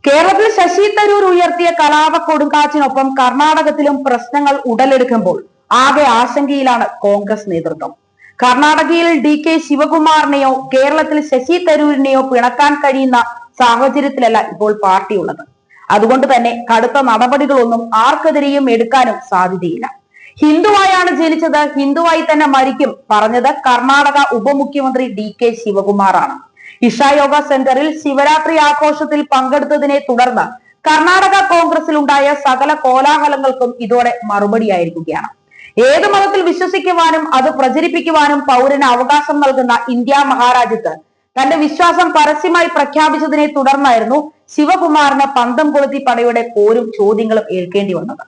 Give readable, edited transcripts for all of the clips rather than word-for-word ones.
കേരളത്തിൽ ശശി തരൂർ ഉയർത്തിയ കലാപ കൊടുങ്കാറ്റിനൊപ്പം കർണാടകത്തിലും പ്രശ്നങ്ങൾ ഉടലെടുക്കുമ്പോൾ ആകെ ആശങ്കയിലാണ് കോൺഗ്രസ് നേതൃത്വം. കർണാടകയിൽ DK ശിവകുമാറിനെയോ കേരളത്തിൽ ശശി തരൂരിനെയോ പിണക്കാൻ കഴിയുന്ന സാഹചര്യത്തിലല്ല ഇപ്പോൾ പാർട്ടിയുള്ളത്. അതുകൊണ്ട് തന്നെ കടുത്ത നടപടികളൊന്നും ആർക്കെതിരെയും എടുക്കാനും സാധ്യതയില്ല. ഹിന്ദുവായാണ് ജനിച്ചത്, ഹിന്ദുവായി തന്നെ മരിക്കും പറഞ്ഞത് കർണാടക ഉപമുഖ്യമന്ത്രി DK ശിവകുമാറാണ്. ഇഷായോഗ സെന്ററിൽ ശിവരാത്രി ആഘോഷത്തിൽ പങ്കെടുത്തതിനെ തുടർന്ന് കർണാടക കോൺഗ്രസിൽ ഉണ്ടായ സകല കോലാഹലങ്ങൾക്കും ഇതോടെ മറുപടിയായിരിക്കുകയാണ്. ഏത് മതത്തിൽ വിശ്വസിക്കുവാനും അത് പ്രചരിപ്പിക്കുവാനും പൗരന് അവകാശം നൽകുന്ന ഇന്ത്യ മഹാരാജ്യത്ത് തന്റെ വിശ്വാസം പരസ്യമായി പ്രഖ്യാപിച്ചതിനെ തുടർന്നായിരുന്നു ശിവകുമാറിന് പന്തം കൊളുത്തി പടയുടെ പോരും ചോദ്യങ്ങളും ഏൽക്കേണ്ടി വന്നത്.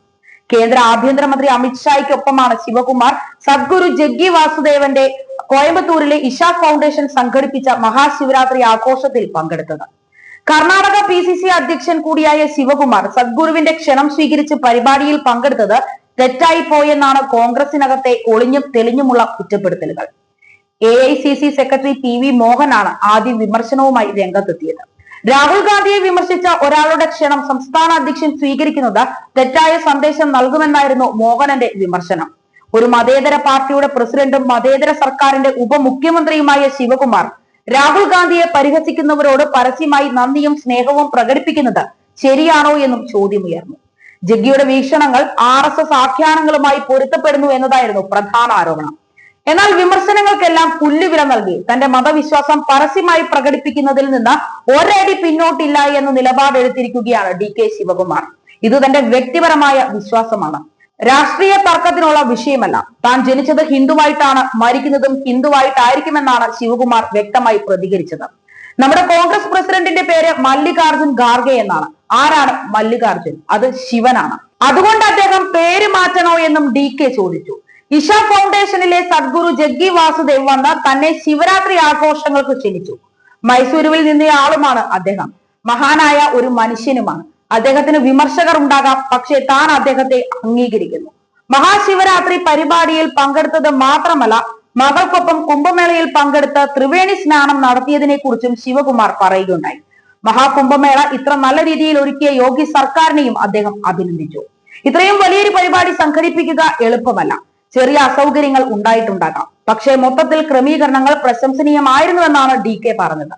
കേന്ദ്ര ആഭ്യന്തരമന്ത്രി അമിത്ഷായ്ക്കൊപ്പമാണ് ശിവകുമാർ സദ്ഗുരു ജഗ്ഗി വാസുദേവന്റെ കോയമ്പത്തൂരിലെ ഇഷ ഫൗണ്ടേഷൻ സംഘടിപ്പിച്ച മഹാശിവരാത്രി ആഘോഷത്തിൽ പങ്കെടുത്തത്. കർണാടക PCC അധ്യക്ഷൻ കൂടിയായ ശിവകുമാർ സദ്ഗുരുവിന്റെ ക്ഷണം സ്വീകരിച്ച് പരിപാടിയിൽ പങ്കെടുത്തത് തെറ്റായി പോയെന്നാണ് കോൺഗ്രസിനകത്തെ ഒളിഞ്ഞും തെളിഞ്ഞുമുള്ള കുറ്റപ്പെടുത്തലുകൾ. AICC സെക്രട്ടറി PV മോഹനാണ് ആദ്യം വിമർശനവുമായി രംഗത്തെത്തിയത്. രാഹുൽ ഗാന്ധിയെ വിമർശിച്ച ഒരാളുടെ ക്ഷണം സംസ്ഥാന അധ്യക്ഷൻ സ്വീകരിക്കുന്നത് തെറ്റായ സന്ദേശം നൽകുമെന്നായിരുന്നു മോഹനന്റെ വിമർശനം. ഒരു മതേതര പാർട്ടിയുടെ പ്രസിഡന്റും മതേതര സർക്കാരിന്റെ ഉപമുഖ്യമന്ത്രിയുമായ ശിവകുമാർ രാഹുൽ ഗാന്ധിയെ പരിഹസിക്കുന്നവരോട് പരസ്യമായി നന്ദിയും സ്നേഹവും പ്രകടിപ്പിക്കുന്നത് ശരിയാണോ എന്നും ചോദ്യമുയർന്നു. ജഗ്ഗിയുടെ വീക്ഷണങ്ങൾ RSS ആഖ്യാനങ്ങളുമായി പൊരുത്തപ്പെടുന്നു എന്നതായിരുന്നു പ്രധാന ആരോപണം. എന്നാൽ വിമർശനങ്ങൾക്കെല്ലാം പുല്ലുവില നൽകി തന്റെ മതവിശ്വാസം പരസ്യമായി പ്രകടിപ്പിക്കുന്നതിൽ നിന്ന് ഒരടി പിന്നോട്ടില്ല എന്ന നിലപാടെടുത്തിരിക്കുകയാണ് DK ശിവകുമാർ. ഇത് തന്റെ വ്യക്തിപരമായ വിശ്വാസമാണ്, രാഷ്ട്രീയ തർക്കത്തിനുള്ള വിഷയമല്ല. താൻ ജനിച്ചത് ഹിന്ദുവായിട്ടാണ്, മരിക്കുന്നതും ഹിന്ദുവായിട്ടായിരിക്കുമെന്നാണ് ശിവകുമാർ വ്യക്തമായി പ്രതികരിച്ചത്. നമ്മുടെ കോൺഗ്രസ് പ്രസിഡന്റിന്റെ പേര് മല്ലികാർജുൻ ഖാർഗെ എന്നാണ്. ആരാണ് മല്ലികാർജുൻ? അത് ശിവനാണ്. അതുകൊണ്ട് അദ്ദേഹം പേര് മാറ്റണോ എന്നും DK ചോദിച്ചു. ഇഷ ഫൗണ്ടേഷനിലെ സദ്ഗുരു ജഗ്ഗി വാസുദേവ് വന്ന് തന്നെ ശിവരാത്രി ആഘോഷങ്ങൾക്ക് ക്ഷണിച്ചു. മൈസൂരുവിൽ നിന്നയാളുമാണ് അദ്ദേഹം. മഹാനായ ഒരു മനുഷ്യനുമാണ്. അദ്ദേഹത്തിന് വിമർശകർ ഉണ്ടാകാം, പക്ഷേ താൻ അദ്ദേഹത്തെ അംഗീകരിക്കുന്നു. മഹാശിവരാത്രി പരിപാടിയിൽ പങ്കെടുത്തത് മാത്രമല്ല, മകൾക്കൊപ്പം കുംഭമേളയിൽ പങ്കെടുത്ത് ത്രിവേണി സ്നാനം നടത്തിയതിനെ കുറിച്ചും ശിവകുമാർ പറയുകയുണ്ടായി. മഹാകുംഭമേള ഇത്ര നല്ല രീതിയിൽ ഒരുക്കിയ യോഗി സർക്കാരിനെയും അദ്ദേഹം അഭിനന്ദിച്ചു. ഇത്രയും വലിയൊരു പരിപാടി സംഘടിപ്പിക്കുക എളുപ്പമല്ല. ചെറിയ അസൗകര്യങ്ങൾ ഉണ്ടായിട്ടുണ്ടാകാം, പക്ഷേ മൊത്തത്തിൽ ക്രമീകരണങ്ങൾ പ്രശംസനീയമായിരുന്നുവെന്നാണ് DK പറഞ്ഞത്.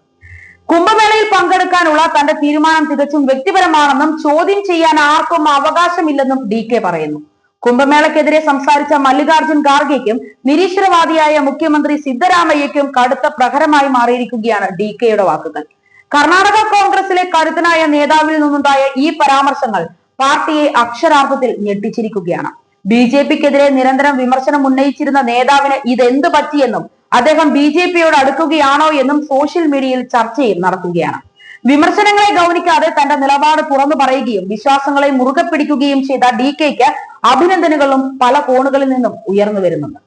കുംഭമേളയിൽ പങ്കെടുക്കാനുള്ള തന്റെ തീരുമാനം തികച്ചും വ്യക്തിപരമാണെന്നും ചോദ്യം ചെയ്യാൻ ആർക്കും അവകാശമില്ലെന്നും DK പറയുന്നു. കുംഭമേളയ്ക്കെതിരെ സംസാരിച്ച മല്ലികാർജുൻ ഖാർഗെയ്ക്കും നിരീശ്വരവാദിയായ മുഖ്യമന്ത്രി സിദ്ധരാമയ്യയ്ക്കും കടുത്ത പ്രഹരമായി മാറിയിരിക്കുകയാണ് DKയുടെ വാക്കുകൾ. കർണാടക കോൺഗ്രസിലെ കരുത്തനായ നേതാവിൽ നിന്നുണ്ടായ ഈ പരാമർശങ്ങൾ പാർട്ടിയെ അക്ഷരാർത്ഥത്തിൽ ഞെട്ടിച്ചിരിക്കുകയാണ്. BJPക്കെതിരെ നിരന്തരം വിമർശനം ഉന്നയിച്ചിരുന്ന നേതാവിന് ഇതെന്ത് പറ്റിയെന്നും അദ്ദേഹം BJPയോട് അടുക്കുകയാണോ എന്നും സോഷ്യൽ മീഡിയയിൽ ചർച്ചയും നടക്കുകയാണ്. വിമർശനങ്ങളെ ഗൗനിക്കാതെ തന്റെ നിലപാട് തുറന്നു പറയുകയും വിശ്വാസങ്ങളെ മുറുകെ പിടിക്കുകയും ചെയ്ത DKക്ക് അഭിനന്ദനങ്ങളും പല കോണുകളിൽ നിന്നും ഉയർന്നു വരുന്നുണ്ട്.